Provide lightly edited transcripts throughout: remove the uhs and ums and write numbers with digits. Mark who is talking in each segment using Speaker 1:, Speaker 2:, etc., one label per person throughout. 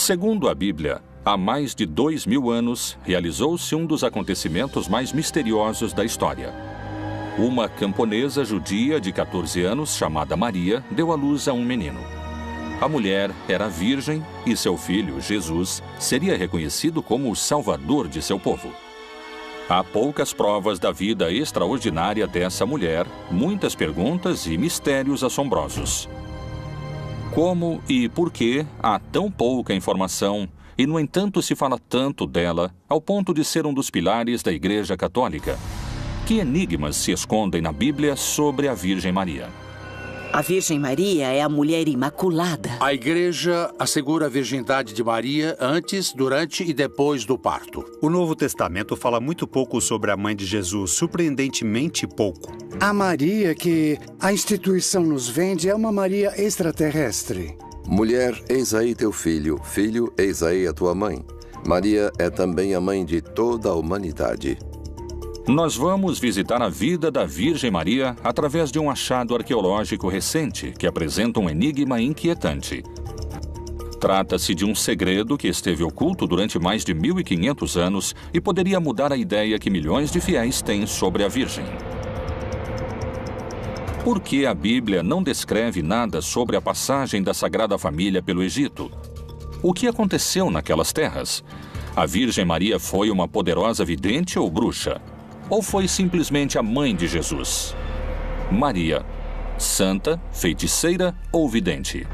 Speaker 1: Segundo a Bíblia, há mais de 2000 anos, realizou-se um dos acontecimentos mais misteriosos da história. Uma camponesa judia de 14 anos, chamada Maria, deu à luz a um menino. A mulher era virgem e seu filho, Jesus, seria reconhecido como o salvador de seu povo. Há poucas provas da vida extraordinária dessa mulher, muitas perguntas e mistérios assombrosos. Como e por que há tão pouca informação e, no entanto, se fala tanto dela ao ponto de ser um dos pilares da Igreja Católica? Que enigmas se escondem na Bíblia sobre a Virgem Maria?
Speaker 2: A Virgem Maria é a mulher imaculada.
Speaker 3: A Igreja assegura a virgindade de Maria antes, durante e depois do parto.
Speaker 4: O Novo Testamento fala muito pouco sobre a mãe de Jesus, surpreendentemente pouco.
Speaker 5: A Maria que a instituição nos vende é uma Maria extraterrestre.
Speaker 6: Mulher, eis aí teu filho. Filho, eis aí a tua mãe. Maria é também a mãe de toda a humanidade.
Speaker 1: Nós vamos visitar a vida da Virgem Maria através de um achado arqueológico recente que apresenta um enigma inquietante. Trata-se de um segredo que esteve oculto durante mais de 1500 anos e poderia mudar a ideia que milhões de fiéis têm sobre a Virgem. Por que a Bíblia não descreve nada sobre a passagem da Sagrada Família pelo Egito? O que aconteceu naquelas terras? A Virgem Maria foi uma poderosa vidente ou bruxa? Ou foi simplesmente a mãe de Jesus? Maria, santa, feiticeira ou vidente?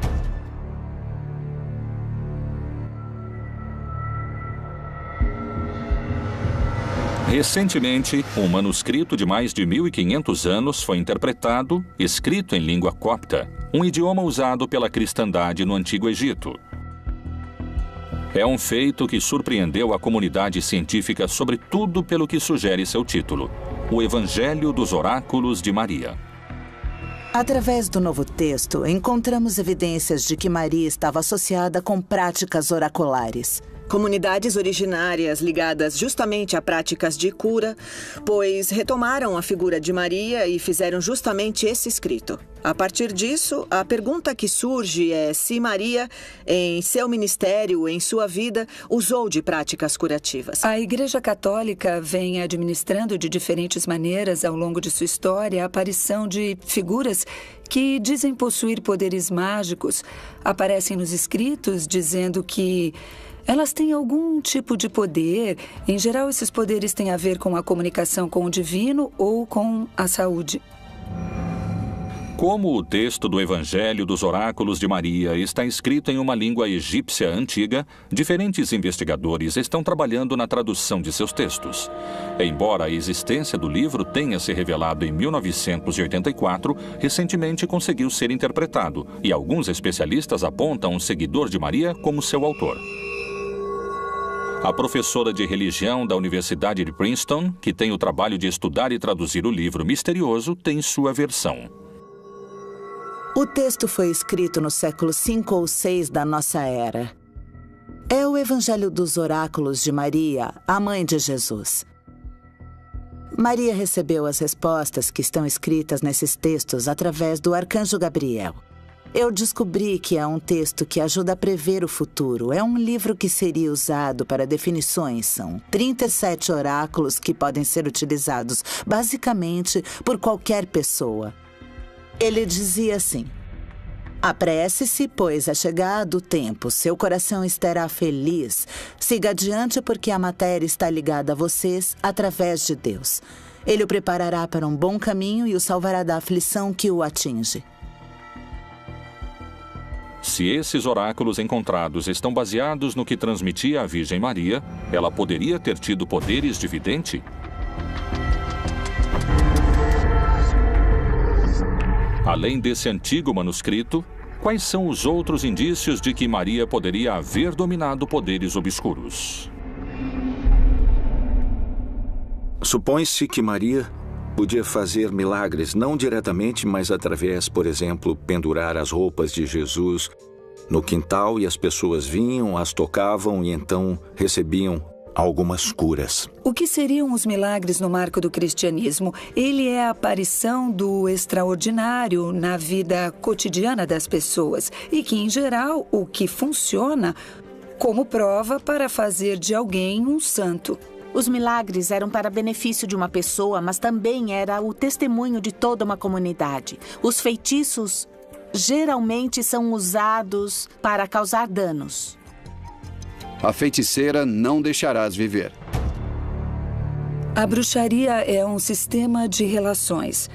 Speaker 1: Recentemente, um manuscrito de mais de 1500 anos foi interpretado, escrito em língua copta, um idioma usado pela cristandade no Antigo Egito. É um feito que surpreendeu a comunidade científica, sobretudo pelo que sugere seu título: O Evangelho dos Oráculos de Maria.
Speaker 2: Através do Novo Texto, encontramos evidências de que Maria estava associada com práticas oraculares.
Speaker 7: Comunidades originárias ligadas justamente a práticas de cura, pois retomaram a figura de Maria e fizeram justamente esse escrito. A partir disso, a pergunta que surge é se Maria, em seu ministério, em sua vida, usou de práticas curativas.
Speaker 8: A Igreja Católica vem administrando de diferentes maneiras ao longo de sua história a aparição de figuras que dizem possuir poderes mágicos. Aparecem nos escritos dizendo que elas têm algum tipo de poder. Em geral, esses poderes têm a ver com a comunicação com o divino ou com a saúde.
Speaker 1: Como o texto do Evangelho dos Oráculos de Maria está escrito em uma língua egípcia antiga, diferentes investigadores estão trabalhando na tradução de seus textos. Embora a existência do livro tenha se revelado em 1984, recentemente conseguiu ser interpretado, e alguns especialistas apontam um seguidor de Maria como seu autor. A professora de religião da Universidade de Princeton, que tem o trabalho de estudar e traduzir o livro misterioso, tem sua versão.
Speaker 2: O texto foi escrito no século V ou VI da nossa era. É o Evangelho dos Oráculos de Maria, a mãe de Jesus. Maria recebeu as respostas que estão escritas nesses textos através do arcanjo Gabriel. Eu descobri que é um texto que ajuda a prever o futuro. É um livro que seria usado para definições. São 37 oráculos que podem ser utilizados, basicamente, por qualquer pessoa. Ele dizia assim: apresse-se, pois é chegado o tempo. Seu coração estará feliz. Siga adiante, porque a matéria está ligada a vocês através de Deus. Ele o preparará para um bom caminho e o salvará da aflição que o atinge.
Speaker 1: Se esses oráculos encontrados estão baseados no que transmitia a Virgem Maria, ela poderia ter tido poderes de vidente? Além desse antigo manuscrito, quais são os outros indícios de que Maria poderia haver dominado poderes obscuros?
Speaker 9: Supõe-se que Maria podia fazer milagres, não diretamente, mas através, por exemplo, pendurar as roupas de Jesus no quintal e as pessoas vinham, as tocavam e então recebiam algumas curas.
Speaker 8: O que seriam os milagres no marco do cristianismo? Ele é a aparição do extraordinário na vida cotidiana das pessoas e que, em geral, o que funciona como prova para fazer de alguém um santo.
Speaker 10: Os milagres eram para benefício de uma pessoa, mas também era o testemunho de toda uma comunidade. Os feitiços geralmente são usados para causar danos.
Speaker 11: A feiticeira não deixarás viver.
Speaker 8: A bruxaria é um sistema de relações.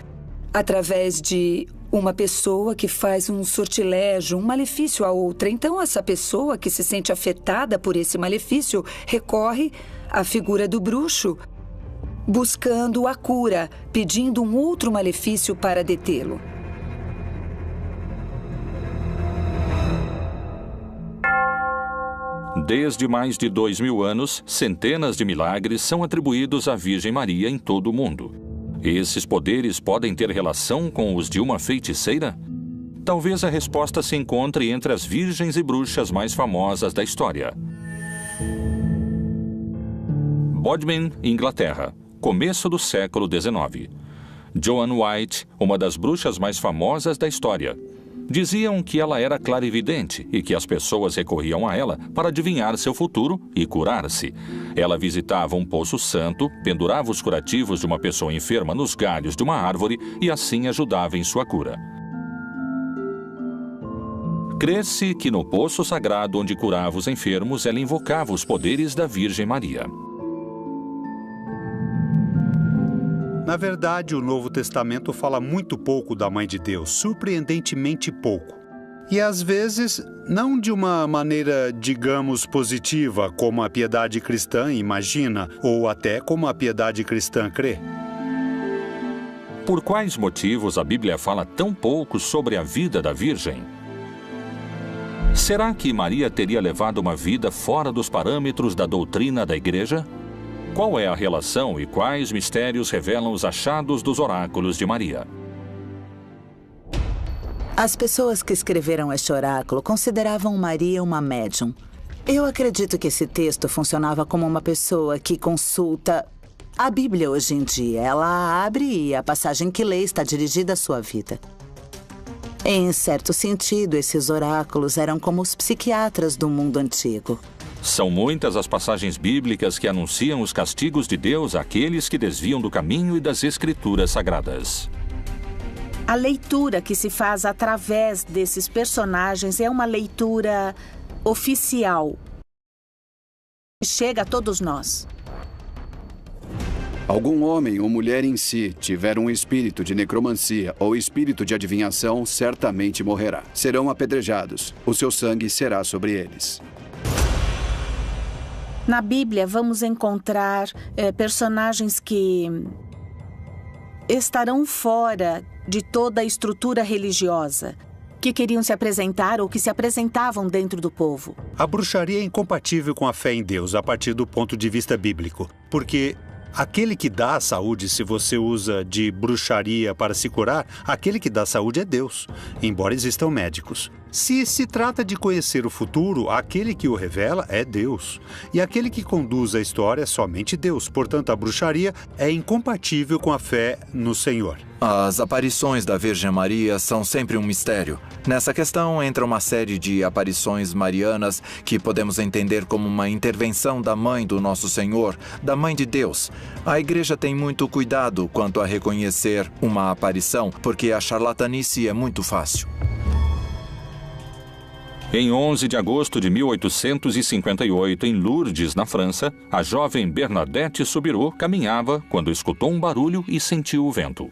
Speaker 8: Através de uma pessoa que faz um sortilégio, um malefício a outra. Então, essa pessoa que se sente afetada por esse malefício recorre à figura do bruxo, buscando a cura, pedindo um outro malefício para detê-lo.
Speaker 1: Desde mais de 2000 anos, centenas de milagres são atribuídos à Virgem Maria em todo o mundo. Esses poderes podem ter relação com os de uma feiticeira? Talvez a resposta se encontre entre as virgens e bruxas mais famosas da história. Bodmin, Inglaterra, começo do século XIX. Joan White, uma das bruxas mais famosas da história. Diziam que ela era clarividente e que as pessoas recorriam a ela para adivinhar seu futuro e curar-se. Ela visitava um poço santo, pendurava os curativos de uma pessoa enferma nos galhos de uma árvore e assim ajudava em sua cura. Crê-se que no poço sagrado onde curava os enfermos, ela invocava os poderes da Virgem Maria.
Speaker 4: Na verdade, o Novo Testamento fala muito pouco da Mãe de Deus, surpreendentemente pouco. E às vezes, não de uma maneira, digamos, positiva, como a piedade cristã imagina, ou até como a piedade cristã crê.
Speaker 1: Por quais motivos a Bíblia fala tão pouco sobre a vida da Virgem? Será que Maria teria levado uma vida fora dos parâmetros da doutrina da Igreja? Qual é a relação e quais mistérios revelam os achados dos oráculos de Maria?
Speaker 2: As pessoas que escreveram este oráculo consideravam Maria uma médium. Eu acredito que esse texto funcionava como uma pessoa que consulta a Bíblia hoje em dia. Ela a abre e a passagem que lê está dirigida à sua vida. Em certo sentido, esses oráculos eram como os psiquiatras do mundo antigo.
Speaker 1: São muitas as passagens bíblicas que anunciam os castigos de Deus àqueles que desviam do caminho e das Escrituras Sagradas.
Speaker 10: A leitura que se faz através desses personagens é uma leitura oficial. Chega a todos nós.
Speaker 11: Algum homem ou mulher em si tiver um espírito de necromancia ou espírito de adivinhação, certamente morrerá. Serão apedrejados. O seu sangue será sobre eles.
Speaker 10: Na Bíblia, vamos encontrar personagens que estarão fora de toda a estrutura religiosa, que queriam se apresentar ou que se apresentavam dentro do povo.
Speaker 4: A bruxaria é incompatível com a fé em Deus a partir do ponto de vista bíblico, porque aquele que dá a saúde, se você usa de bruxaria para se curar, aquele que dá a saúde é Deus, embora existam médicos. Se se trata de conhecer o futuro, aquele que o revela é Deus. E aquele que conduz a história é somente Deus. Portanto, a bruxaria é incompatível com a fé no Senhor.
Speaker 12: As aparições da Virgem Maria são sempre um mistério. Nessa questão entra uma série de aparições marianas que podemos entender como uma intervenção da Mãe do Nosso Senhor, da Mãe de Deus. A Igreja tem muito cuidado quanto a reconhecer uma aparição, porque a charlatanice é muito fácil.
Speaker 1: Em 11 de agosto de 1858, em Lourdes, na França, a jovem Bernadette Soubirous caminhava quando escutou um barulho e sentiu o vento.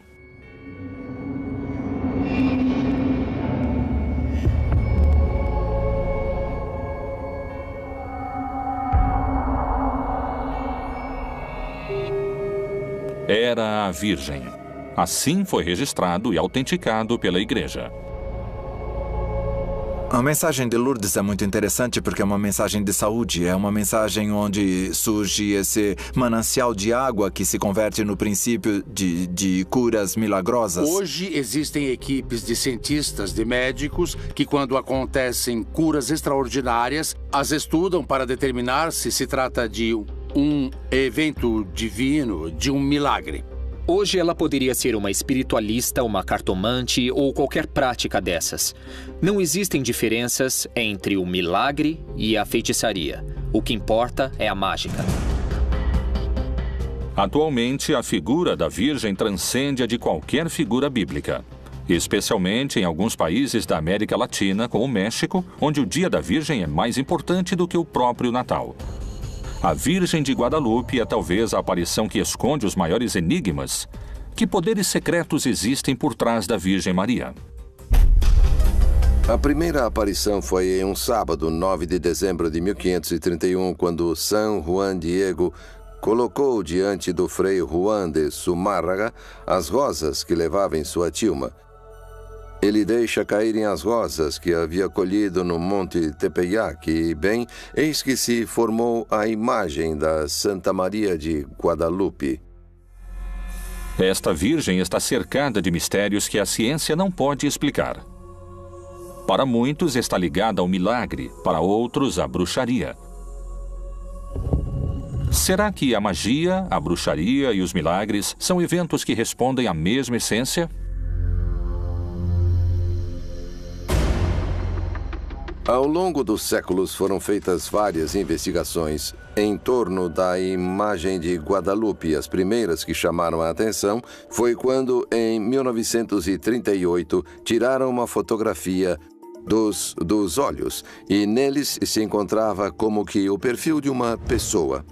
Speaker 1: Era a Virgem. Assim foi registrado e autenticado pela Igreja.
Speaker 12: A mensagem de Lourdes é muito interessante porque é uma mensagem de saúde, é uma mensagem onde surge esse manancial de água que se converte no princípio de curas milagrosas.
Speaker 3: Hoje existem equipes de cientistas, de médicos, que quando acontecem curas extraordinárias, as estudam para determinar se se trata de um evento divino, de um milagre.
Speaker 13: Hoje ela poderia ser uma espiritualista, uma cartomante ou qualquer prática dessas. Não existem diferenças entre o milagre e a feitiçaria. O que importa é a mágica.
Speaker 1: Atualmente, a figura da Virgem transcende a de qualquer figura bíblica, especialmente em alguns países da América Latina, como o México, onde o Dia da Virgem é mais importante do que o próprio Natal. A Virgem de Guadalupe é talvez a aparição que esconde os maiores enigmas. Que poderes secretos existem por trás da Virgem Maria?
Speaker 6: A primeira aparição foi em um sábado, 9 de dezembro de 1531, quando São Juan Diego colocou diante do frei Juan de Zumárraga as rosas que levava em sua tilma. Ele deixa caírem as rosas que havia colhido no Monte Tepeyac e, bem, eis que se formou a imagem da Santa Maria de Guadalupe.
Speaker 1: Esta Virgem está cercada de mistérios que a ciência não pode explicar. Para muitos está ligada ao milagre, para outros à bruxaria. Será que a magia, a bruxaria e os milagres são eventos que respondem à mesma essência?
Speaker 6: Ao longo dos séculos foram feitas várias investigações em torno da imagem de Guadalupe. As primeiras que chamaram a atenção foi quando, em 1938, tiraram uma fotografia dos olhos e neles se encontrava como que o perfil de uma pessoa.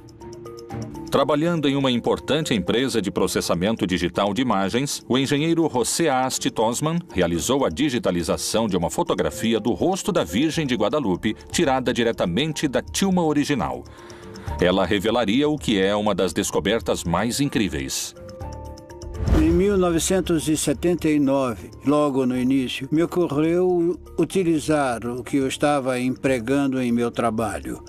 Speaker 1: Trabalhando em uma importante empresa de processamento digital de imagens, o engenheiro José Asti Tosman realizou a digitalização de uma fotografia do rosto da Virgem de Guadalupe, tirada diretamente da tilma original. Ela revelaria o que é uma das descobertas mais incríveis.
Speaker 14: Em 1979, logo no início, me ocorreu utilizar o que eu estava empregando em meu trabalho.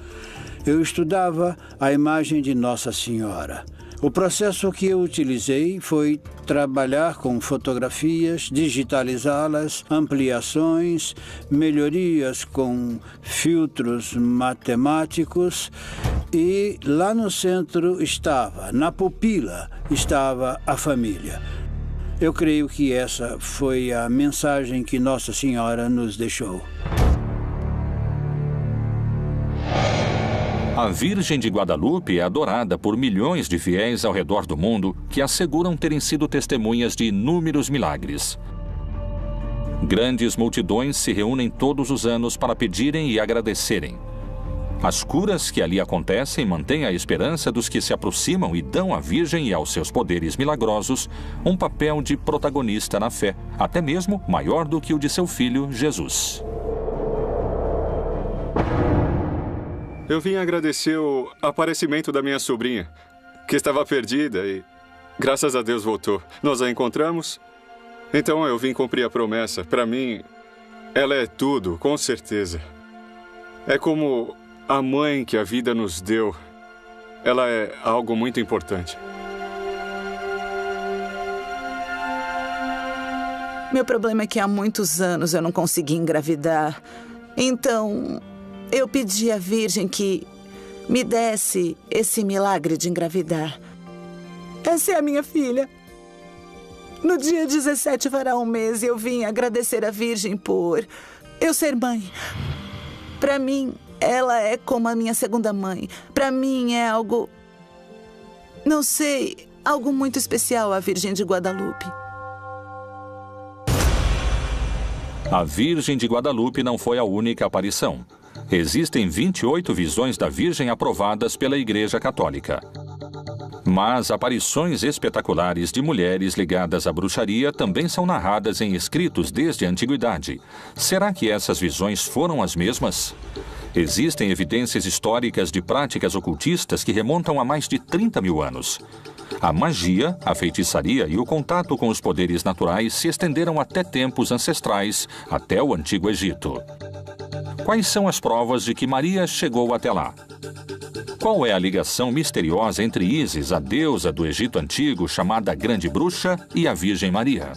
Speaker 14: Eu estudava a imagem de Nossa Senhora. O processo que eu utilizei foi trabalhar com fotografias, digitalizá-las, ampliações, melhorias com filtros matemáticos e lá no centro estava, na pupila, estava a família. Eu creio que essa foi a mensagem que Nossa Senhora nos deixou.
Speaker 1: A Virgem de Guadalupe é adorada por milhões de fiéis ao redor do mundo que asseguram terem sido testemunhas de inúmeros milagres. Grandes multidões se reúnem todos os anos para pedirem e agradecerem. As curas que ali acontecem mantêm a esperança dos que se aproximam e dão à Virgem e aos seus poderes milagrosos um papel de protagonista na fé, até mesmo maior do que o de seu filho, Jesus.
Speaker 15: Eu vim agradecer o aparecimento da minha sobrinha, que estava perdida e, graças a Deus, voltou. Nós a encontramos, então eu vim cumprir a promessa. Para mim, ela é tudo, com certeza. É como a mãe que a vida nos deu. Ela é algo muito importante.
Speaker 2: Meu problema é que há muitos anos eu não consegui engravidar. Então, eu pedi à Virgem que me desse esse milagre de engravidar. Essa é a minha filha. No dia 17 fará um mês e eu vim agradecer à Virgem por eu ser mãe. Para mim, ela é como a minha segunda mãe. Para mim é algo, não sei, algo muito especial a Virgem de Guadalupe.
Speaker 1: A Virgem de Guadalupe não foi a única aparição. Existem 28 visões da Virgem aprovadas pela Igreja Católica. Mas aparições espetaculares de mulheres ligadas à bruxaria também são narradas em escritos desde a antiguidade. Será que essas visões foram as mesmas? Existem evidências históricas de práticas ocultistas que remontam a mais de 30 mil anos. A magia, a feitiçaria e o contato com os poderes naturais se estenderam até tempos ancestrais, até o Antigo Egito. Quais são as provas de que Maria chegou até lá? Qual é a ligação misteriosa entre Ísis, a deusa do Egito Antigo, chamada Grande Bruxa, e a Virgem Maria?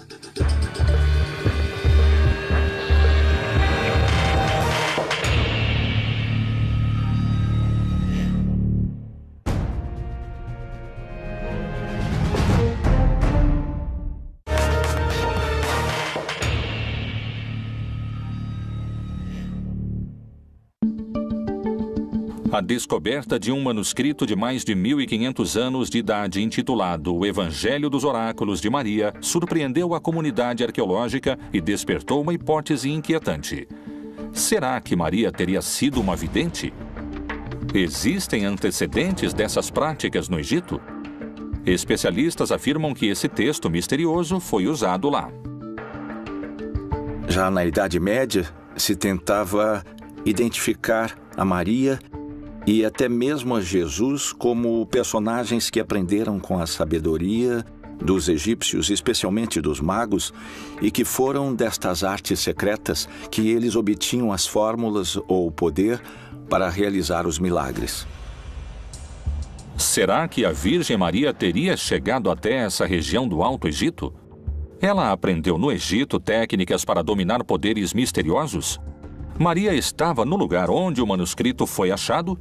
Speaker 1: A descoberta de um manuscrito de mais de 1.500 anos de idade intitulado O Evangelho dos Oráculos de Maria surpreendeu a comunidade arqueológica e despertou uma hipótese inquietante. Será que Maria teria sido uma vidente? Existem antecedentes dessas práticas no Egito? Especialistas afirmam que esse texto misterioso foi usado lá.
Speaker 9: Já na Idade Média, se tentava identificar a Maria e até mesmo a Jesus como personagens que aprenderam com a sabedoria dos egípcios, especialmente dos magos, e que foram destas artes secretas que eles obtinham as fórmulas ou o poder para realizar os milagres.
Speaker 1: Será que a Virgem Maria teria chegado até essa região do Alto Egito? Ela aprendeu no Egito técnicas para dominar poderes misteriosos? Maria estava no lugar onde o manuscrito foi achado?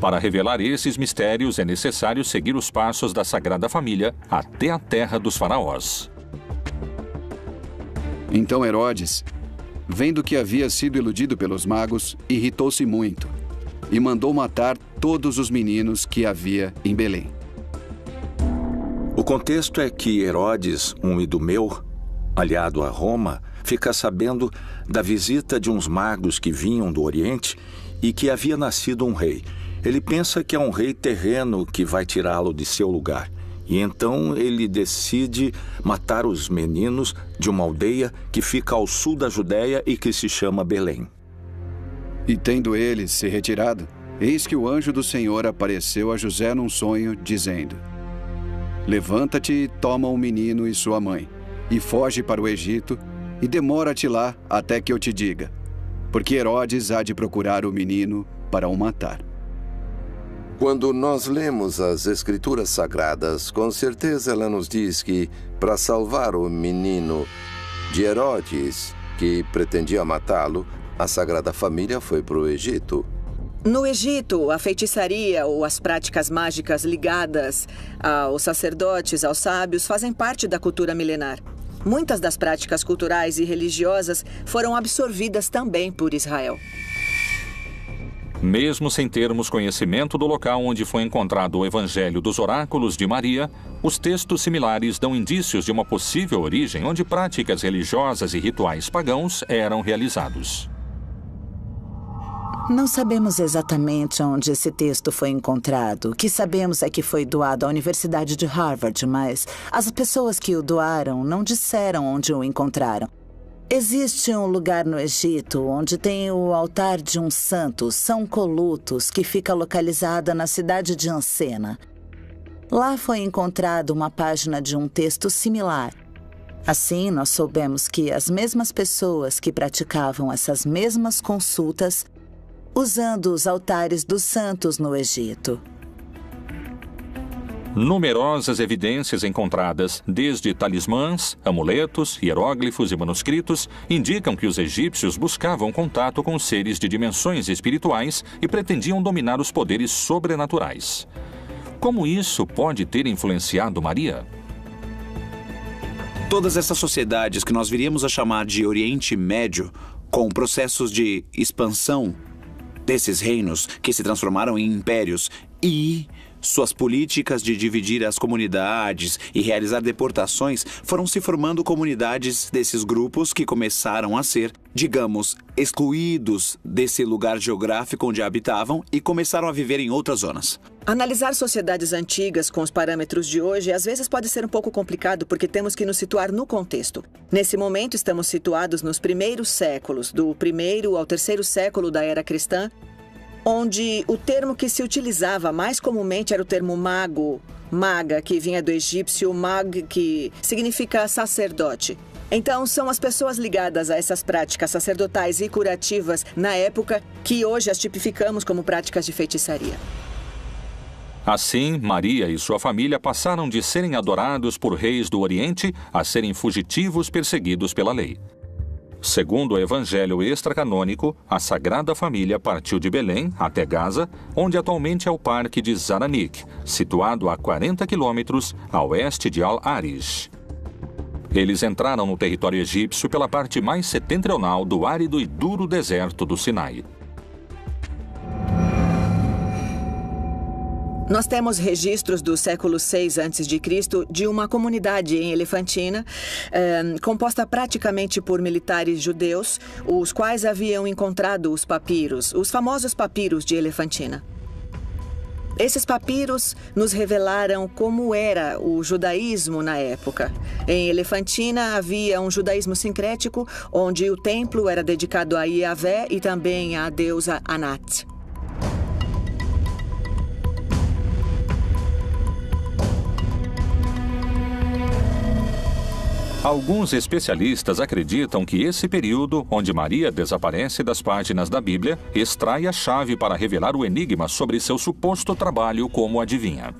Speaker 1: Para revelar esses mistérios, é necessário seguir os passos da Sagrada Família até a terra dos faraós.
Speaker 11: Então Herodes, vendo que havia sido iludido pelos magos, irritou-se muito e mandou matar todos os meninos que havia em Belém.
Speaker 9: O contexto é que Herodes, um idumeu, aliado a Roma, fica sabendo da visita de uns magos que vinham do Oriente e que havia nascido um rei. Ele pensa que é um rei terreno que vai tirá-lo de seu lugar. E então ele decide matar os meninos de uma aldeia que fica ao sul da Judéia e que se chama Belém.
Speaker 11: E tendo ele se retirado, eis que o anjo do Senhor apareceu a José num sonho, dizendo: Levanta-te e toma o menino e sua mãe, e foge para o Egito, e demora-te lá até que eu te diga, porque Herodes há de procurar o menino para o matar.
Speaker 6: Quando nós lemos as Escrituras Sagradas, com certeza ela nos diz que, para salvar o menino de Herodes, que pretendia matá-lo, a Sagrada Família foi para o Egito.
Speaker 7: No Egito, a feitiçaria ou as práticas mágicas ligadas aos sacerdotes, aos sábios, fazem parte da cultura milenar. Muitas das práticas culturais e religiosas foram absorvidas também por Israel.
Speaker 1: Mesmo sem termos conhecimento do local onde foi encontrado o Evangelho dos Oráculos de Maria, os textos similares dão indícios de uma possível origem onde práticas religiosas e rituais pagãos eram realizados.
Speaker 2: Não sabemos exatamente onde esse texto foi encontrado. O que sabemos é que foi doado à Universidade de Harvard, mas as pessoas que o doaram não disseram onde o encontraram. Existe um lugar no Egito onde tem o altar de um santo, São Colutos, que fica localizada na cidade de Ansena. Lá foi encontrada uma página de um texto similar. Assim, nós soubemos que as mesmas pessoas que praticavam essas mesmas consultas usando os altares dos santos no Egito.
Speaker 1: Numerosas evidências encontradas, desde talismãs, amuletos, hieróglifos e manuscritos, indicam que os egípcios buscavam contato com seres de dimensões espirituais e pretendiam dominar os poderes sobrenaturais. Como isso pode ter influenciado Maria?
Speaker 16: Todas essas sociedades que nós viríamos a chamar de Oriente Médio, com processos de expansão desses reinos que se transformaram em impérios e suas políticas de dividir as comunidades e realizar deportações, foram se formando comunidades desses grupos que começaram a ser, digamos, excluídos desse lugar geográfico onde habitavam e começaram a viver em outras zonas.
Speaker 7: Analisar sociedades antigas com os parâmetros de hoje às vezes pode ser um pouco complicado porque temos que nos situar no contexto. Nesse momento estamos situados nos primeiros séculos, do 1º ao 3º século da era cristã, onde o termo que se utilizava mais comumente era o termo mago, maga, que vinha do egípcio mag, que significa sacerdote. Então, são as pessoas ligadas a essas práticas sacerdotais e curativas na época que hoje as tipificamos como práticas de feitiçaria.
Speaker 1: Assim, Maria e sua família passaram de serem adorados por reis do Oriente a serem fugitivos perseguidos pela lei. Segundo o Evangelho extracanônico, a Sagrada Família partiu de Belém até Gaza, onde atualmente é o Parque de Zaranik, situado a 40 quilômetros a oeste de Al-Arish. Eles entraram no território egípcio pela parte mais setentrional do árido e duro deserto do Sinai.
Speaker 7: Nós temos registros do século VI a.C. de uma comunidade em Elefantina, composta praticamente por militares judeus, os quais haviam encontrado os papiros, os famosos papiros de Elefantina. Esses papiros nos revelaram como era o judaísmo na época. Em Elefantina havia um judaísmo sincrético, onde o templo era dedicado a Yahvé e também à deusa Anat.
Speaker 1: Alguns especialistas acreditam que esse período, onde Maria desaparece das páginas da Bíblia, extrai a chave para revelar o enigma sobre seu suposto trabalho como adivinha.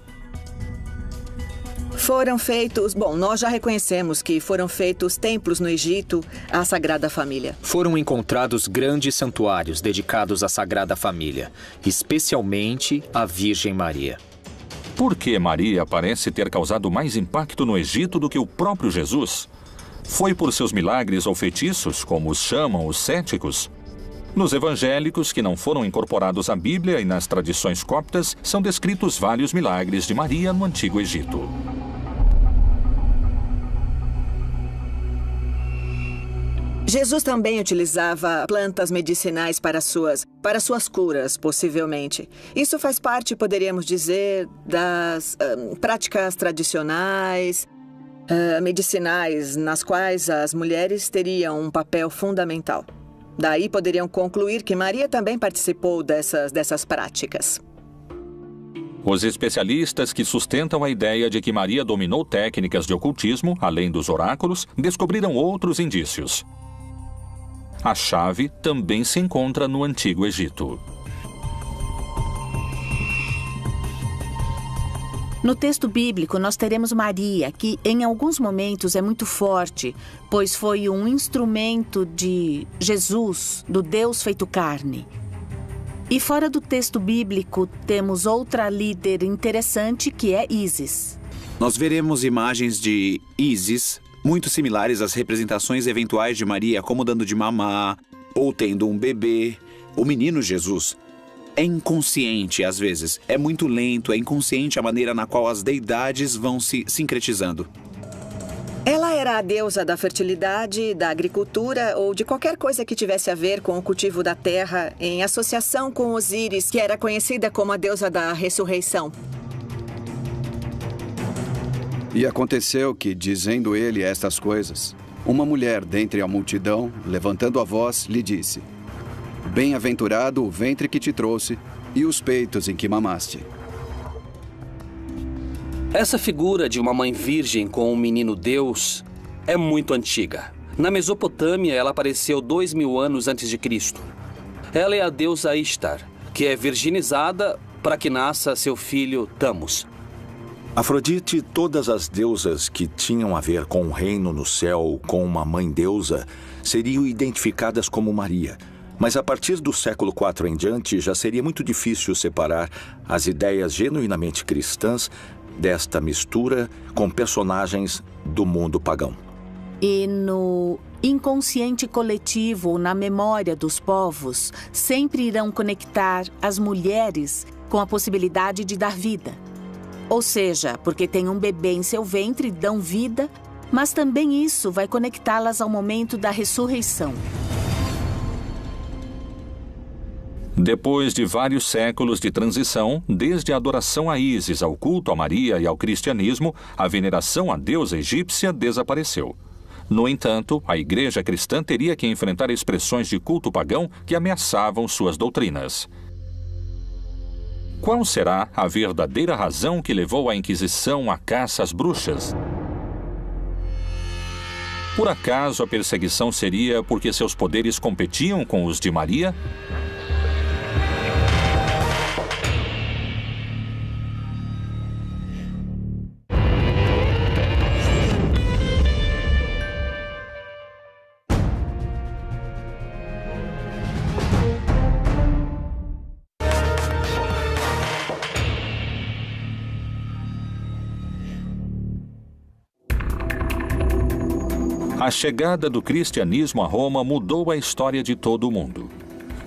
Speaker 7: Foram feitos... Bom, nós já reconhecemos que foram feitos templos no Egito à Sagrada Família.
Speaker 13: Foram encontrados grandes santuários dedicados à Sagrada Família, especialmente à Virgem Maria.
Speaker 1: Por que Maria parece ter causado mais impacto no Egito do que o próprio Jesus? Foi por seus milagres ou feitiços, como os chamam os céticos? Nos evangélicos, que não foram incorporados à Bíblia, e nas tradições coptas, são descritos vários milagres de Maria no Antigo Egito.
Speaker 7: Jesus também utilizava plantas medicinais para suas curas, possivelmente. Isso faz parte, poderíamos dizer, das práticas tradicionais, medicinais, nas quais as mulheres teriam um papel fundamental. Daí poderiam concluir que Maria também participou dessas práticas.
Speaker 1: Os especialistas que sustentam a ideia de que Maria dominou técnicas de ocultismo, além dos oráculos, descobriram outros indícios. A chave também se encontra no Antigo Egito.
Speaker 10: No texto bíblico, nós teremos Maria, que em alguns momentos é muito forte, pois foi um instrumento de Jesus, do Deus feito carne. E fora do texto bíblico, temos outra líder interessante, que é Ísis.
Speaker 16: Nós veremos imagens de Ísis muito similares às representações eventuais de Maria, como dando de mamar, ou tendo um bebê, o menino Jesus. É inconsciente, às vezes. É muito lento, é inconsciente a maneira na qual as deidades vão se sincretizando.
Speaker 7: Ela era a deusa da fertilidade, da agricultura ou de qualquer coisa que tivesse a ver com o cultivo da terra, em associação com Osíris, que era conhecida como a deusa da ressurreição.
Speaker 11: E aconteceu que, dizendo ele estas coisas, uma mulher dentre a multidão, levantando a voz, lhe disse: Bem-aventurado o ventre que te trouxe e os peitos em que mamaste.
Speaker 17: Essa figura de uma mãe virgem com um menino Deus é muito antiga. Na Mesopotâmia, ela apareceu 2000 anos antes de Cristo. Ela é a deusa Ishtar, que é virginizada para que nasça seu filho Tamos.
Speaker 9: Afrodite, todas as deusas que tinham a ver com o reino no céu, com uma mãe deusa, seriam identificadas como Maria. Mas a partir do século IV em diante, já seria muito difícil separar as ideias genuinamente cristãs desta mistura com personagens do mundo pagão.
Speaker 10: E no inconsciente coletivo, na memória dos povos, sempre irão conectar as mulheres com a possibilidade de dar vida. Ou seja, porque tem um bebê em seu ventre, dão vida, mas também isso vai conectá-las ao momento da ressurreição.
Speaker 1: Depois de vários séculos de transição, desde a adoração a Ísis, ao culto a Maria e ao cristianismo, a veneração à deusa egípcia desapareceu. No entanto, a igreja cristã teria que enfrentar expressões de culto pagão que ameaçavam suas doutrinas. Qual será a verdadeira razão que levou a Inquisição à caça às bruxas? Por acaso a perseguição seria porque seus poderes competiam com os de Maria? A chegada do cristianismo a Roma mudou a história de todo o mundo.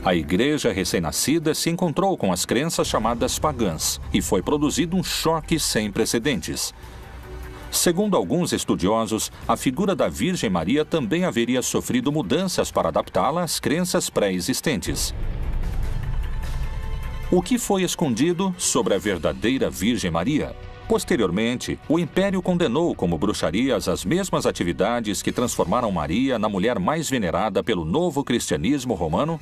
Speaker 1: A igreja recém-nascida se encontrou com as crenças chamadas pagãs e foi produzido um choque sem precedentes. Segundo alguns estudiosos, a figura da Virgem Maria também haveria sofrido mudanças para adaptá-la às crenças pré-existentes. O que foi escondido sobre a verdadeira Virgem Maria? Posteriormente, o Império condenou como bruxarias as mesmas atividades que transformaram Maria na mulher mais venerada pelo novo cristianismo romano?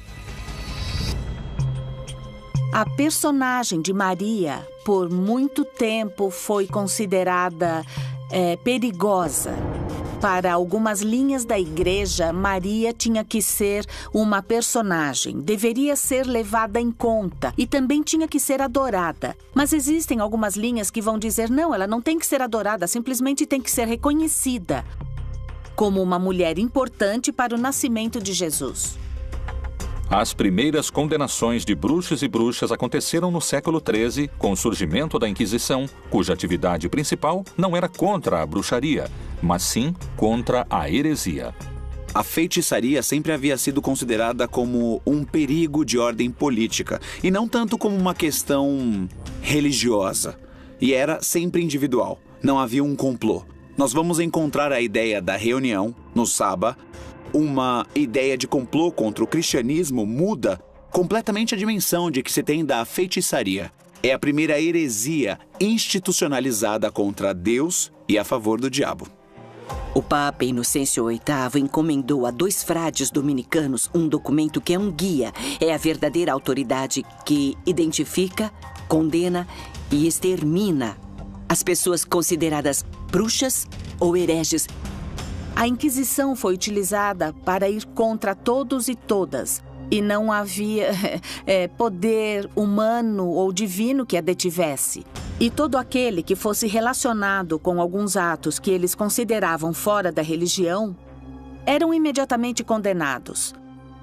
Speaker 10: A personagem de Maria, por muito tempo, foi considerada perigosa. Para algumas linhas da igreja, Maria tinha que ser uma personagem, deveria ser levada em conta e também tinha que ser adorada. Mas existem algumas linhas que vão dizer, não, ela não tem que ser adorada, simplesmente tem que ser reconhecida como uma mulher importante para o nascimento de Jesus.
Speaker 1: As primeiras condenações de bruxos e bruxas aconteceram no século XIII, com o surgimento da Inquisição, cuja atividade principal não era contra a bruxaria, mas sim contra a heresia.
Speaker 16: A feitiçaria sempre havia sido considerada como um perigo de ordem política, e não tanto como uma questão religiosa. E era sempre individual, não havia um complô. Nós vamos encontrar a ideia da reunião, no sábado. Uma ideia de complô contra o cristianismo muda completamente a dimensão de que se tem da feitiçaria. É a primeira heresia institucionalizada contra Deus e a favor do diabo.
Speaker 18: O Papa Inocêncio VIII encomendou a 2 frades dominicanos um documento que é um guia. É a verdadeira autoridade que identifica, condena e extermina as pessoas consideradas bruxas ou hereges.
Speaker 10: A Inquisição foi utilizada para ir contra todos e todas, e não havia poder humano ou divino que a detivesse. E todo aquele que fosse relacionado com alguns atos que eles consideravam fora da religião, eram imediatamente condenados.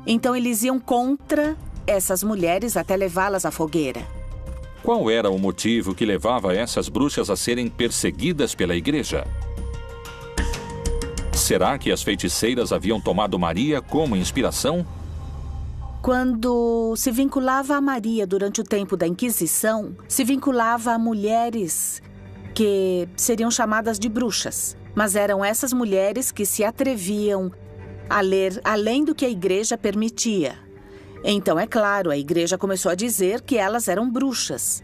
Speaker 10: Então eles iam contra essas mulheres até levá-las à fogueira.
Speaker 1: Qual era o motivo que levava essas bruxas a serem perseguidas pela igreja? Será que as feiticeiras haviam tomado Maria como inspiração?
Speaker 10: Quando se vinculava a Maria durante o tempo da Inquisição, se vinculava a mulheres que seriam chamadas de bruxas. Mas eram essas mulheres que se atreviam a ler além do que a igreja permitia. Então, é claro, a igreja começou a dizer que elas eram bruxas.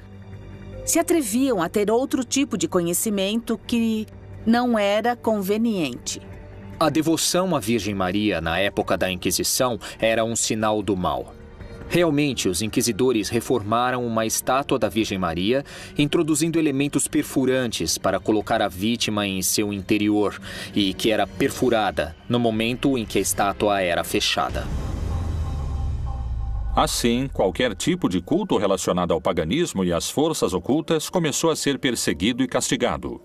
Speaker 10: Se atreviam a ter outro tipo de conhecimento que não era conveniente.
Speaker 13: A devoção à Virgem Maria na época da Inquisição era um sinal do mal. Realmente, os inquisidores reformaram uma estátua da Virgem Maria, introduzindo elementos perfurantes para colocar a vítima em seu interior e que era perfurada no momento em que a estátua era fechada.
Speaker 1: Assim, qualquer tipo de culto relacionado ao paganismo e às forças ocultas começou a ser perseguido e castigado.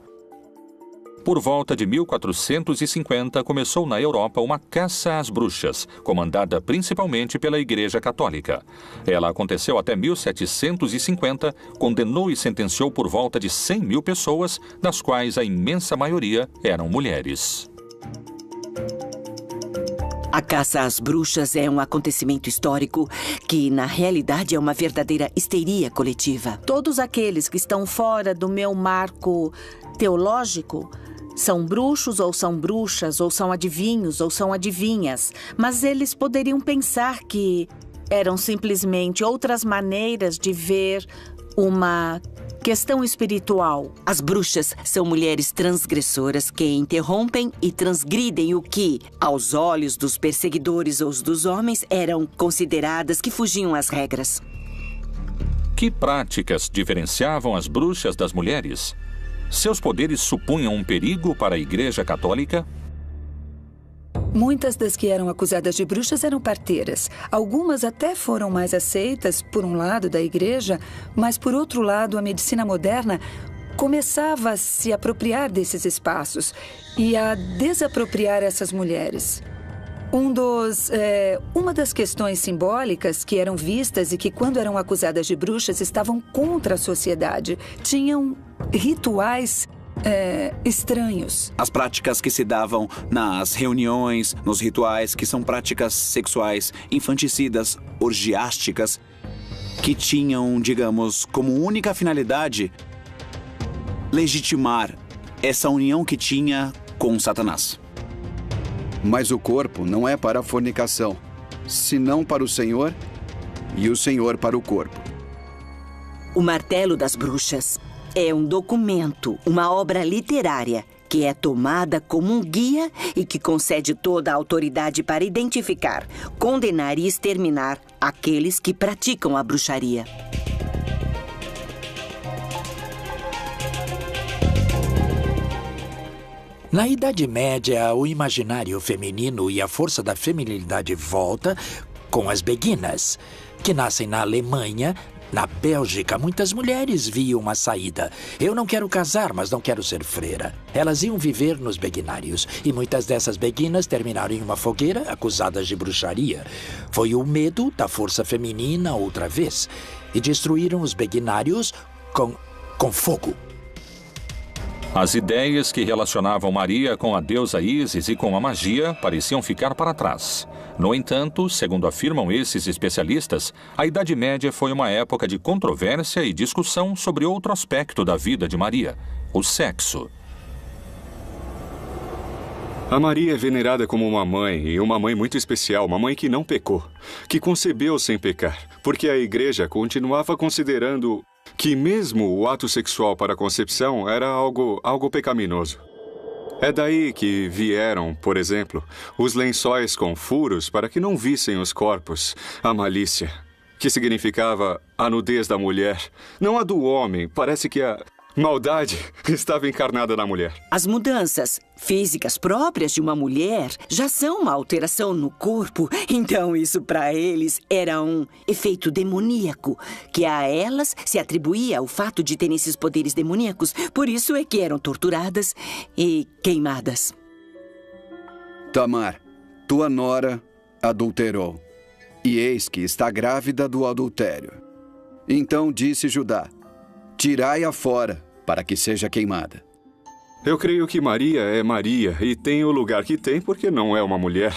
Speaker 1: Por volta de 1450, começou na Europa uma caça às bruxas, comandada principalmente pela Igreja Católica. Ela aconteceu até 1750, condenou e sentenciou por volta de 100 mil pessoas, das quais a imensa maioria eram mulheres.
Speaker 18: A caça às bruxas é um acontecimento histórico que, na realidade, é uma verdadeira histeria coletiva.
Speaker 10: Todos aqueles que estão fora do meu marco teológico são bruxos ou são bruxas, ou são adivinhos ou são adivinhas, mas eles poderiam pensar que eram simplesmente outras maneiras de ver uma questão espiritual.
Speaker 18: As bruxas são mulheres transgressoras que interrompem e transgridem o que, aos olhos dos perseguidores ou dos homens, eram consideradas que fugiam às regras.
Speaker 1: Que práticas diferenciavam as bruxas das mulheres? Seus poderes supunham um perigo para a Igreja Católica?
Speaker 8: Muitas das que eram acusadas de bruxas eram parteiras. Algumas até foram mais aceitas, por um lado, da igreja, mas, por outro lado, a medicina moderna começava a se apropriar desses espaços e a desapropriar essas mulheres. Uma das questões simbólicas que eram vistas e que, quando eram acusadas de bruxas, estavam contra a sociedade. Tinham rituais estranhos.
Speaker 16: As práticas que se davam nas reuniões, nos rituais, que são práticas sexuais infanticidas, orgiásticas, que tinham, digamos, como única finalidade legitimar essa união que tinha com Satanás.
Speaker 11: Mas o corpo não é para a fornicação, senão para o Senhor e o Senhor para o corpo.
Speaker 18: O Martelo das Bruxas é um documento, uma obra literária, que é tomada como um guia e que concede toda a autoridade para identificar, condenar e exterminar aqueles que praticam a bruxaria.
Speaker 19: Na Idade Média, o imaginário feminino e a força da feminilidade volta com as beguinas, que nascem na Alemanha. Na Bélgica, muitas mulheres viam uma saída. Eu não quero casar, mas não quero ser freira. Elas iam viver nos beguinários, e muitas dessas beguinas terminaram em uma fogueira, acusadas de bruxaria. Foi o medo da força feminina outra vez, e destruíram os beguinários com fogo.
Speaker 1: As ideias que relacionavam Maria com a deusa Ísis e com a magia pareciam ficar para trás. No entanto, segundo afirmam esses especialistas, a Idade Média foi uma época de controvérsia e discussão sobre outro aspecto da vida de Maria, o sexo.
Speaker 15: A Maria é venerada como uma mãe, e uma mãe muito especial, uma mãe que não pecou, que concebeu sem pecar, porque a Igreja continuava considerando que mesmo o ato sexual para a concepção era algo pecaminoso. É daí que vieram, por exemplo, os lençóis com furos para que não vissem os corpos, a malícia, que significava a nudez da mulher, não a do homem. Parece que a maldade estava encarnada na mulher.
Speaker 18: As mudanças físicas próprias de uma mulher já são uma alteração no corpo. Então isso para eles era um efeito demoníaco, que a elas se atribuía o fato de terem esses poderes demoníacos. Por isso é que eram torturadas e queimadas.
Speaker 11: Tamar, tua nora adulterou, e eis que está grávida do adultério. Então disse Judá: tirai-a fora, para que seja queimada.
Speaker 15: Eu creio que Maria é Maria e tem o lugar que tem porque não é uma mulher.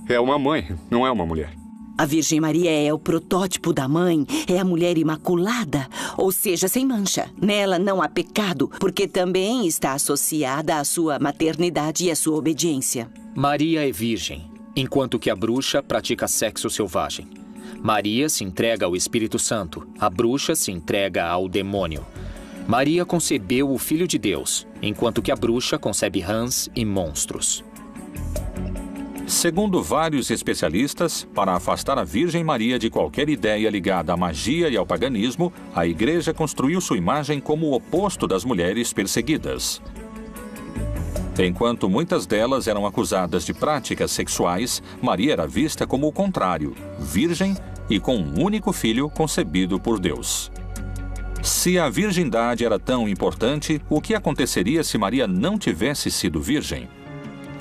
Speaker 15: É uma mãe, não é uma mulher.
Speaker 18: A Virgem Maria é o protótipo da mãe, é a mulher imaculada, ou seja, sem mancha. Nela não há pecado, porque também está associada à sua maternidade e à sua obediência.
Speaker 13: Maria é virgem, enquanto que a bruxa pratica sexo selvagem. Maria se entrega ao Espírito Santo, a bruxa se entrega ao demônio. Maria concebeu o Filho de Deus, enquanto que a bruxa concebe rãs e monstros.
Speaker 1: Segundo vários especialistas, para afastar a Virgem Maria de qualquer ideia ligada à magia e ao paganismo, a Igreja construiu sua imagem como o oposto das mulheres perseguidas. Enquanto muitas delas eram acusadas de práticas sexuais, Maria era vista como o contrário, virgem e com um único filho concebido por Deus. Se a virgindade era tão importante, o que aconteceria se Maria não tivesse sido virgem?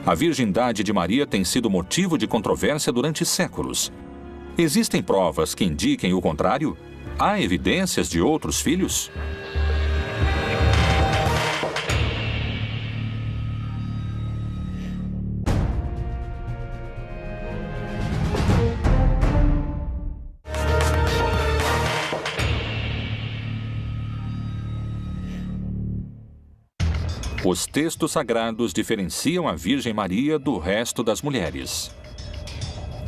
Speaker 1: A virgindade de Maria tem sido motivo de controvérsia durante séculos. Existem provas que indiquem o contrário? Há evidências de outros filhos? Os textos sagrados diferenciam a Virgem Maria do resto das mulheres.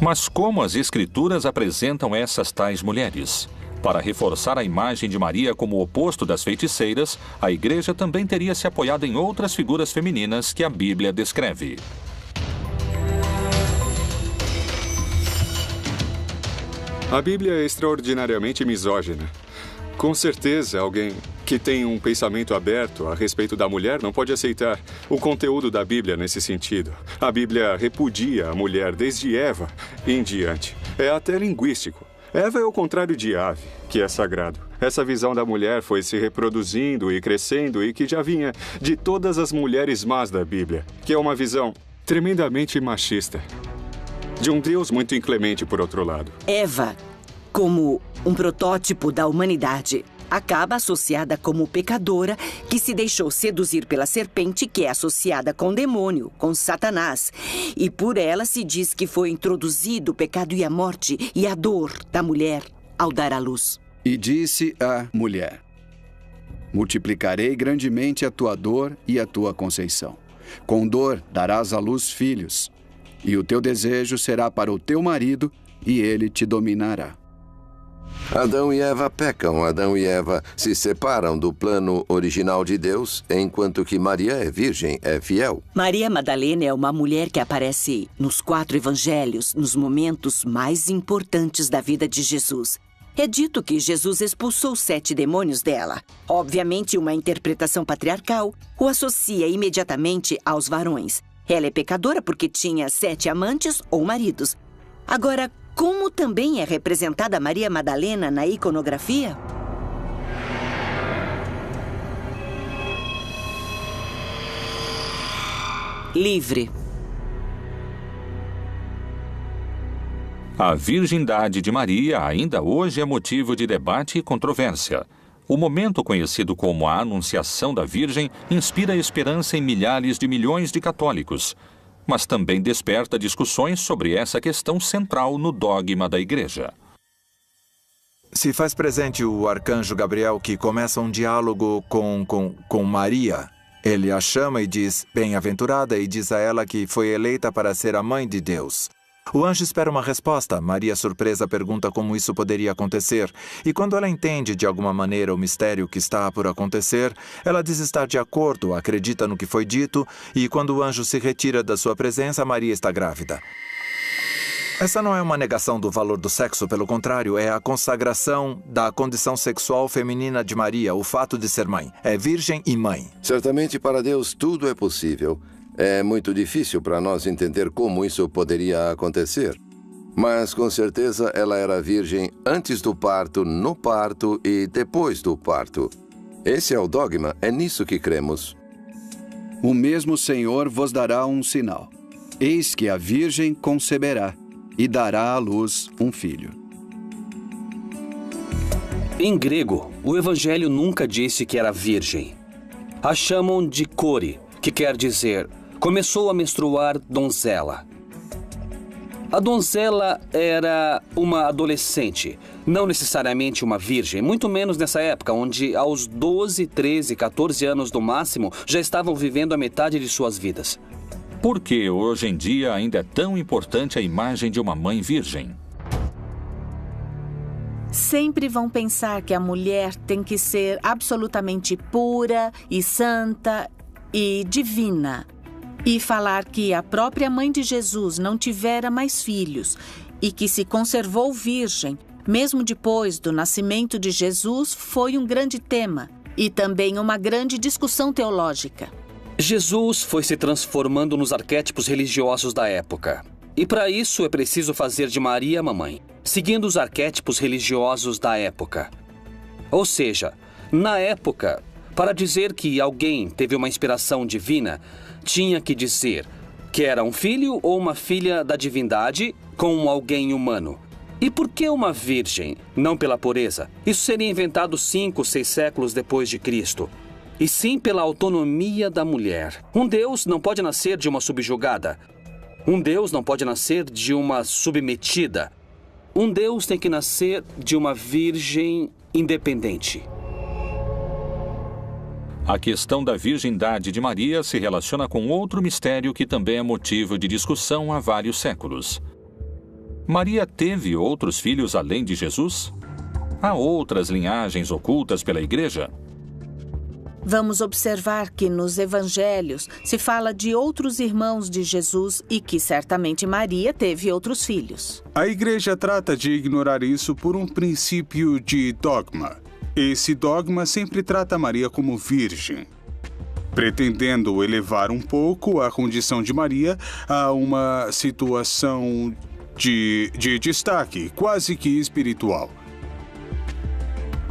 Speaker 1: Mas como as Escrituras apresentam essas tais mulheres? Para reforçar a imagem de Maria como o oposto das feiticeiras, a Igreja também teria se apoiado em outras figuras femininas que a Bíblia descreve.
Speaker 15: A Bíblia é extraordinariamente misógina. Com certeza, alguém que tem um pensamento aberto a respeito da mulher não pode aceitar o conteúdo da Bíblia nesse sentido. A Bíblia repudia a mulher desde Eva em diante. É até linguístico. Eva é o contrário de ave, que é sagrado. Essa visão da mulher foi se reproduzindo e crescendo e que já vinha de todas as mulheres más da Bíblia, que é uma visão tremendamente machista. De um Deus muito inclemente, por outro lado.
Speaker 18: Eva, como um protótipo da humanidade, acaba associada como pecadora que se deixou seduzir pela serpente, que é associada com o demônio, com Satanás. E por ela se diz que foi introduzido o pecado e a morte e a dor da mulher ao dar à luz.
Speaker 11: E disse a mulher: multiplicarei grandemente a tua dor e a tua conceição. Com dor darás à luz filhos, e o teu desejo será para o teu marido, e ele te dominará.
Speaker 6: Adão e Eva pecam. Adão e Eva se separam do plano original de Deus, enquanto que Maria é virgem, é fiel.
Speaker 18: Maria Madalena é uma mulher que aparece nos 4 evangelhos, nos momentos mais importantes da vida de Jesus. É dito que Jesus expulsou 7 demônios dela. Obviamente, uma interpretação patriarcal o associa imediatamente aos varões. Ela é pecadora porque tinha 7 amantes ou maridos. Agora, como também é representada Maria Madalena na iconografia? Livre.
Speaker 1: A virgindade de Maria ainda hoje é motivo de debate e controvérsia. O momento conhecido como a Anunciação da Virgem inspira esperança em milhares de milhões de católicos, mas também desperta discussões sobre essa questão central no dogma da Igreja.
Speaker 12: Se faz presente o arcanjo Gabriel, que começa um diálogo com Maria. Ele a chama e diz, bem-aventurada, e diz a ela que foi eleita para ser a mãe de Deus. O anjo espera uma resposta. Maria, surpresa, pergunta como isso poderia acontecer. E quando ela entende de alguma maneira o mistério que está por acontecer, ela diz estar de acordo, acredita no que foi dito, e quando o anjo se retira da sua presença, Maria está grávida. Essa não é uma negação do valor do sexo, pelo contrário, é a consagração da condição sexual feminina de Maria, o fato de ser mãe. É virgem e mãe.
Speaker 6: Certamente para Deus tudo é possível. É muito difícil para nós entender como isso poderia acontecer. Mas, com certeza, ela era virgem antes do parto, no parto e depois do parto. Esse é o dogma, é nisso que cremos.
Speaker 11: O mesmo Senhor vos dará um sinal. Eis que a virgem conceberá e dará à luz um filho.
Speaker 17: Em grego, o evangelho nunca disse que era virgem. A chamam de kore, que quer dizer começou a menstruar donzela. A donzela era uma adolescente, não necessariamente uma virgem, muito menos nessa época, onde aos 12, 13, 14 anos no máximo, já estavam vivendo a metade de suas vidas.
Speaker 1: Por que hoje em dia ainda é tão importante a imagem de uma mãe virgem?
Speaker 10: Sempre vão pensar que a mulher tem que ser absolutamente pura e santa e divina. E falar que a própria mãe de Jesus não tivera mais filhos e que se conservou virgem, mesmo depois do nascimento de Jesus, foi um grande tema e também uma grande discussão teológica.
Speaker 17: Jesus foi se transformando nos arquétipos religiosos da época. E para isso é preciso fazer de Maria a mamãe, seguindo os arquétipos religiosos da época. Ou seja, na época, para dizer que alguém teve uma inspiração divina, tinha que dizer que era um filho ou uma filha da divindade com alguém humano. E por que uma virgem? Não pela pureza. Isso seria inventado 5, 6 séculos depois de Cristo. E sim pela autonomia da mulher. Um Deus não pode nascer de uma subjugada. Um Deus não pode nascer de uma submetida. Um Deus tem que nascer de uma virgem independente.
Speaker 1: A questão da virgindade de Maria se relaciona com outro mistério que também é motivo de discussão há vários séculos. Maria teve outros filhos além de Jesus? Há outras linhagens ocultas pela Igreja?
Speaker 10: Vamos observar que nos evangelhos se fala de outros irmãos de Jesus e que certamente Maria teve outros filhos.
Speaker 20: A Igreja trata de ignorar isso por um princípio de dogma. Esse dogma sempre trata Maria como virgem, pretendendo elevar um pouco a condição de Maria a uma situação de destaque, quase que espiritual.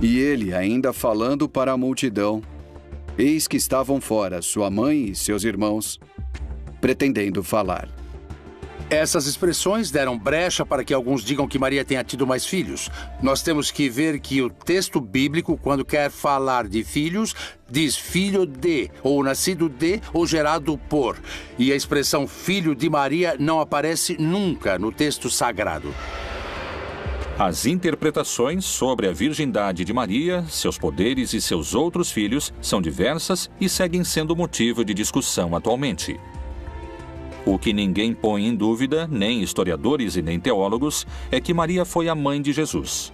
Speaker 11: E ele, ainda falando para a multidão, eis que estavam fora sua mãe e seus irmãos, pretendendo falar.
Speaker 3: Essas expressões deram brecha para que alguns digam que Maria tenha tido mais filhos. Nós temos que ver que o texto bíblico, quando quer falar de filhos, diz filho de, ou nascido de, ou gerado por. E a expressão filho de Maria não aparece nunca no texto sagrado.
Speaker 1: As interpretações sobre a virgindade de Maria, seus poderes e seus outros filhos são diversas e seguem sendo motivo de discussão atualmente. O que ninguém põe em dúvida, nem historiadores e nem teólogos, é que Maria foi a mãe de Jesus.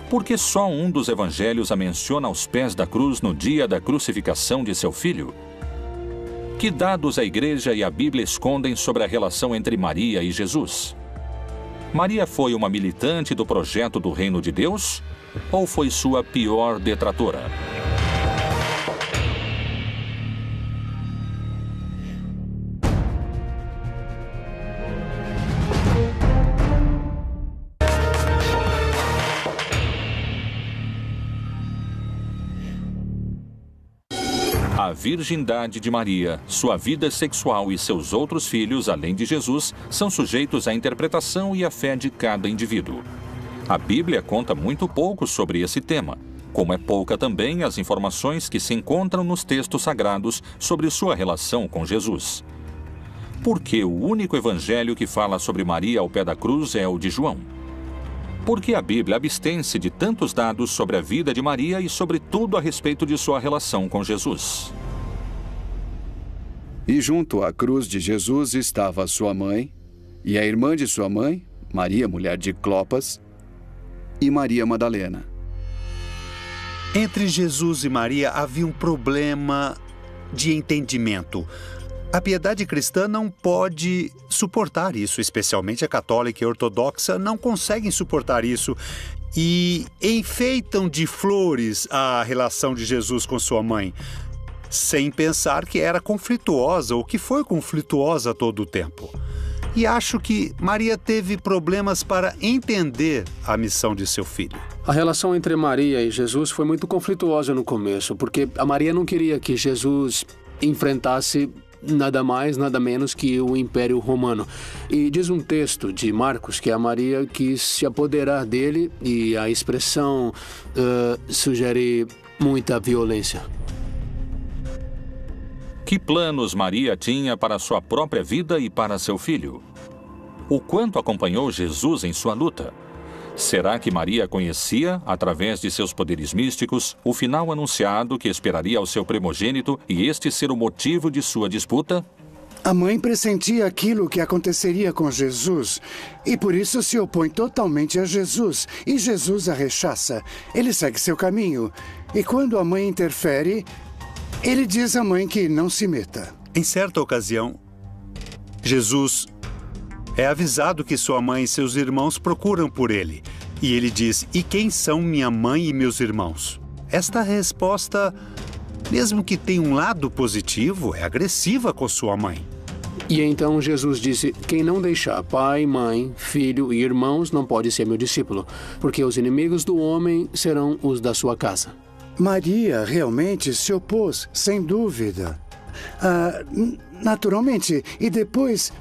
Speaker 1: Porque só um dos evangelhos a menciona aos pés da cruz no dia da crucificação de seu filho? Que dados a Igreja e a Bíblia escondem sobre a relação entre Maria e Jesus? Maria foi uma militante do projeto do Reino de Deus ou foi sua pior detratora? A virgindade de Maria, sua vida sexual e seus outros filhos, além de Jesus, são sujeitos à interpretação e à fé de cada indivíduo. A Bíblia conta muito pouco sobre esse tema, como é pouca também as informações que se encontram nos textos sagrados sobre sua relação com Jesus. Porque o único evangelho que fala sobre Maria ao pé da cruz é o de João? Porque a Bíblia abstém-se de tantos dados sobre a vida de Maria e sobre tudo a respeito de sua relação com Jesus.
Speaker 11: E junto à cruz de Jesus estava sua mãe, e a irmã de sua mãe, Maria, mulher de Clopas, e Maria Madalena.
Speaker 4: Entre Jesus e Maria havia um problema de entendimento. A piedade cristã não pode suportar isso, especialmente a católica e a ortodoxa não conseguem suportar isso e enfeitam de flores a relação de Jesus com sua mãe, sem pensar que era conflituosa ou que foi conflituosa todo o tempo. E acho que Maria teve problemas para entender a missão de seu filho.
Speaker 21: A relação entre Maria e Jesus foi muito conflituosa no começo, porque a Maria não queria que Jesus enfrentasse nada mais, nada menos que o Império Romano. E diz um texto de Marcos que a Maria quis se apoderar dele e a expressão sugere muita violência.
Speaker 1: Que planos Maria tinha para sua própria vida e para seu filho? O quanto acompanhou Jesus em sua luta? Será que Maria conhecia, através de seus poderes místicos, o final anunciado que esperaria ao seu primogênito e este ser o motivo de sua disputa?
Speaker 5: A mãe pressentia aquilo que aconteceria com Jesus e por isso se opõe totalmente a Jesus. E Jesus a rechaça. Ele segue seu caminho. E quando a mãe interfere, ele diz à mãe que não se meta.
Speaker 4: Em certa ocasião, Jesus é avisado que sua mãe e seus irmãos procuram por ele. E ele diz, e quem são minha mãe e meus irmãos? Esta resposta, mesmo que tenha um lado positivo, é agressiva com sua mãe.
Speaker 21: E então Jesus disse, quem não deixar pai, mãe, filho e irmãos não pode ser meu discípulo, porque os inimigos do homem serão os da sua casa.
Speaker 5: Maria realmente se opôs, sem dúvida. Naturalmente, e depois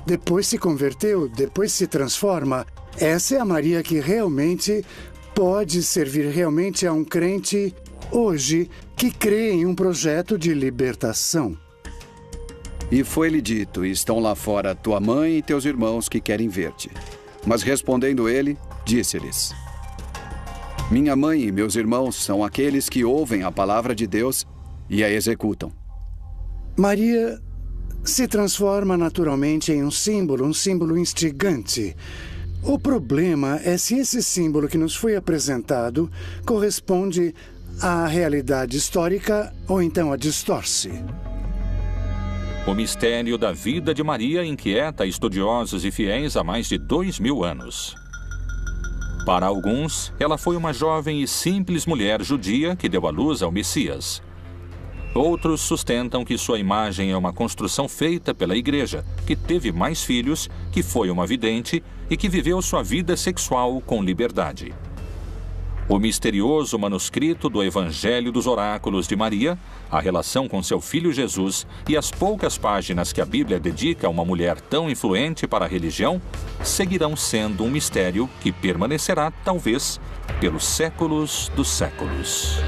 Speaker 5: se converteu, depois se transforma. Essa é a Maria que realmente pode servir realmente a um crente hoje que crê em um projeto de libertação.
Speaker 11: E foi-lhe dito, estão lá fora tua mãe e teus irmãos que querem ver-te. Mas respondendo ele, disse-lhes, minha mãe e meus irmãos são aqueles que ouvem a palavra de Deus e a executam.
Speaker 5: Maria se transforma naturalmente em um símbolo instigante. O problema é se esse símbolo que nos foi apresentado corresponde à realidade histórica ou então a distorce.
Speaker 1: O mistério da vida de Maria inquieta estudiosos e fiéis há mais de 2000 anos. Para alguns, ela foi uma jovem e simples mulher judia que deu à luz ao Messias. Outros sustentam que sua imagem é uma construção feita pela Igreja, que teve mais filhos, que foi uma vidente e que viveu sua vida sexual com liberdade. O misterioso manuscrito do Evangelho dos Oráculos de Maria, a relação com seu filho Jesus e as poucas páginas que a Bíblia dedica a uma mulher tão influente para a religião, seguirão sendo um mistério que permanecerá, talvez, pelos séculos dos séculos.